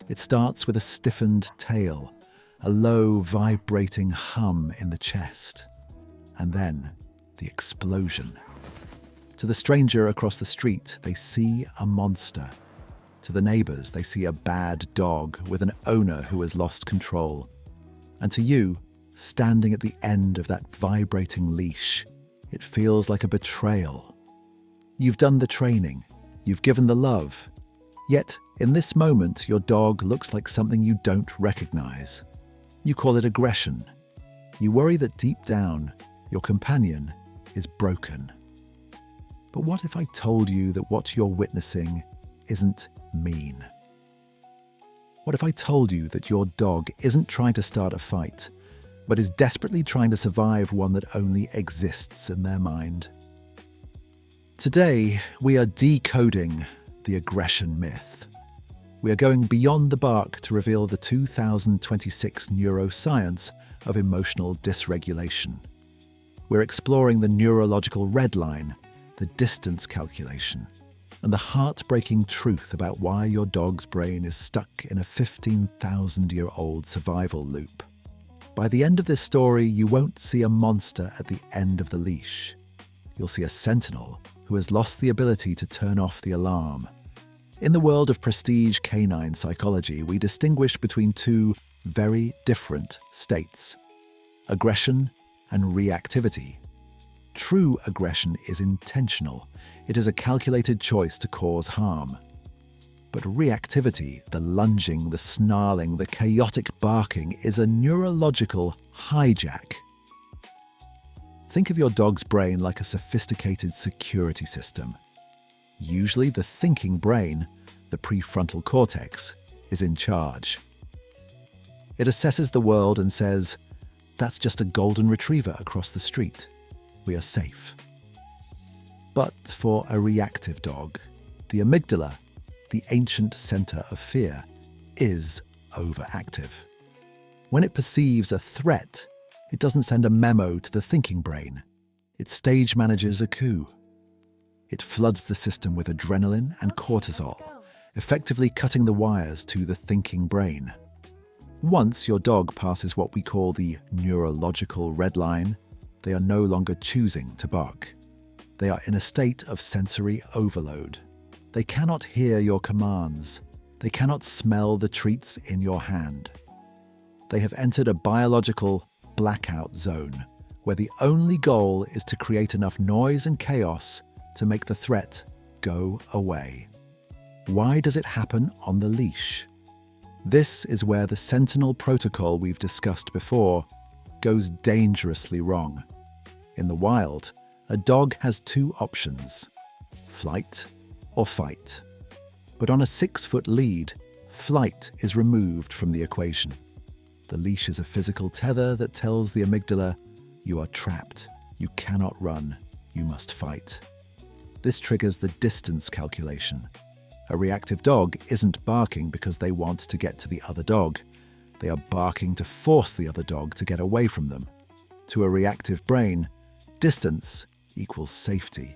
It starts with a stiffened tail, a low, vibrating hum in the chest, and then the explosion. To the stranger across the street, they see a monster. To the neighbors, they see a bad dog with an owner who has lost control. And to you, standing at the end of that vibrating leash, it feels like a betrayal. You've done the training, you've given the love, yet in this moment your dog looks like something you don't recognize. You call it aggression. You worry that deep down, your companion is broken. But what if I told you that what you're witnessing isn't mean? What if I told you that your dog isn't trying to start a fight, but is desperately trying to survive one that only exists in their mind? Today, we are decoding the aggression myth. We are going beyond the bark to reveal the 2026 neuroscience of emotional dysregulation. We're exploring the neurological red line, the distance calculation, and the heartbreaking truth about why your dog's brain is stuck in a 15,000-year-old survival loop. By the end of this story, you won't see a monster at the end of the leash. You'll see a sentinel who has lost the ability to turn off the alarm. In the world of prestige canine psychology, we distinguish between two very different states: aggression and reactivity. True aggression is intentional. It is a calculated choice to cause harm. But reactivity, the lunging, the snarling, the chaotic barking, is a neurological hijack. Think of your dog's brain like a sophisticated security system. Usually the thinking brain, the prefrontal cortex, is in charge. It assesses the world and says, "That's just a golden retriever across the street. We are safe." But for a reactive dog, the amygdala, the ancient center of fear, is overactive. When it perceives a threat, it doesn't send a memo to the thinking brain. It stage manages a coup. It floods the system with adrenaline and cortisol, effectively cutting the wires to the thinking brain. Once your dog passes what we call the neurological red line, they are no longer choosing to bark. They are in a state of sensory overload. They cannot hear your commands. They cannot smell the treats in your hand. They have entered a biological blackout zone, where the only goal is to create enough noise and chaos to make the threat go away. Why does it happen on the leash? This is where the sentinel protocol we've discussed before goes dangerously wrong. In the wild, a dog has two options: flight or fight. But on a 6-foot lead, flight is removed from the equation. The leash is a physical tether that tells the amygdala, "You are trapped, you cannot run, you must fight." This triggers the distance calculation. A reactive dog isn't barking because they want to get to the other dog. They are barking to force the other dog to get away from them. To a reactive brain, distance equals safety.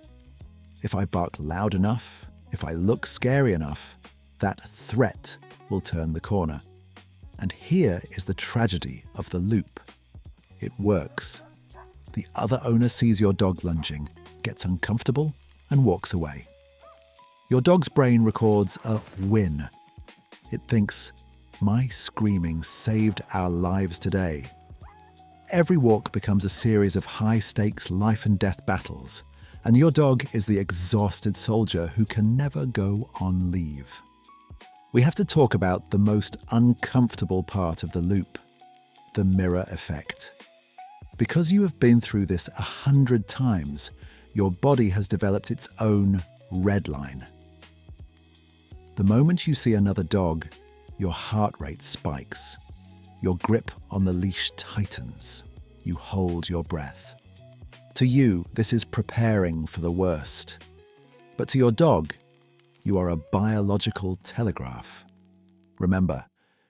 If I bark loud enough, if I look scary enough, that threat will turn the corner. And here is the tragedy of the loop. It works. The other owner sees your dog lunging, gets uncomfortable, and walks away. Your dog's brain records a win. It thinks, "My screaming saved our lives today." Every walk becomes a series of high-stakes life and death battles, and your dog is the exhausted soldier who can never go on leave. We have to talk about the most uncomfortable part of the loop, the mirror effect. Because you have been through this 100 times, your body has developed its own red line. The moment you see another dog, your heart rate spikes. Your grip on the leash tightens. You hold your breath. To you, this is preparing for the worst. But to your dog, you are a biological telegraph. Remember,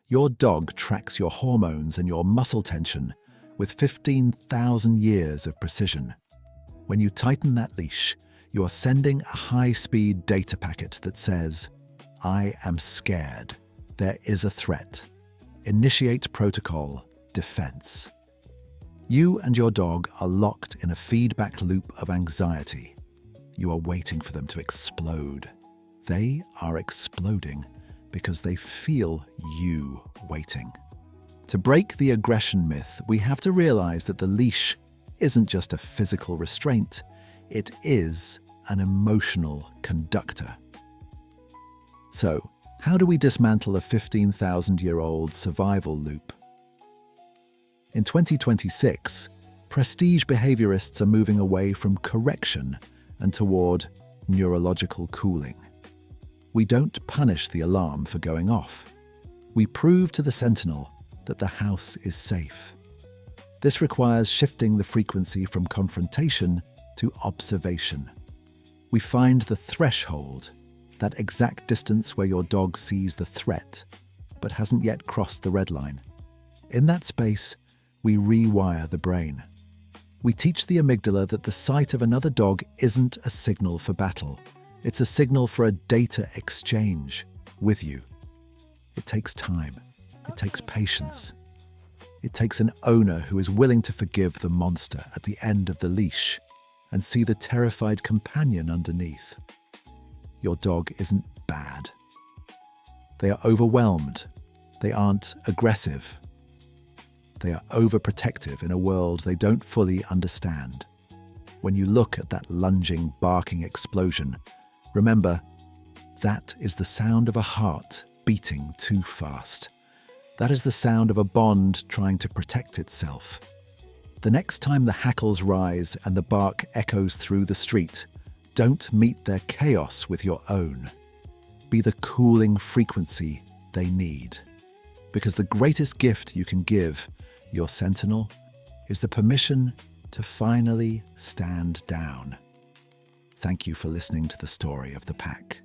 your dog tracks your hormones and your muscle tension with 15,000 years of precision. When you tighten that leash, you are sending a high-speed data packet that says, "I am scared. There is a threat. Initiate protocol defense. You and your dog are locked in a feedback loop of anxiety. You are waiting for them to explode. They are exploding because they feel you waiting. To break the aggression myth, we have to realize that the leash isn't just a physical restraint, it is an emotional conductor. So, how do we dismantle a 15,000-year-old survival loop? In 2026, prestige behaviorists are moving away from correction and toward neurological cooling. We don't punish the alarm for going off. We prove to the sentinel that the house is safe. This requires shifting the frequency from confrontation to observation. We find the threshold, that exact distance where your dog sees the threat but hasn't yet crossed the red line. In that space, we rewire the brain. We teach the amygdala that the sight of another dog isn't a signal for battle. It's a signal for a data exchange with you. It takes time. It takes patience. It takes an owner who is willing to forgive the monster at the end of the leash and see the terrified companion underneath. Your dog isn't bad. They are overwhelmed. They aren't aggressive. They are overprotective in a world they don't fully understand. When you look at that lunging, barking explosion, remember, that is the sound of a heart beating too fast. That is the sound of a bond trying to protect itself. The next time the hackles rise and the bark echoes through the street, don't meet their chaos with your own. Be the cooling frequency they need. Because the greatest gift you can give your sentinel is the permission to finally stand down. Thank you for listening to the story of the pack.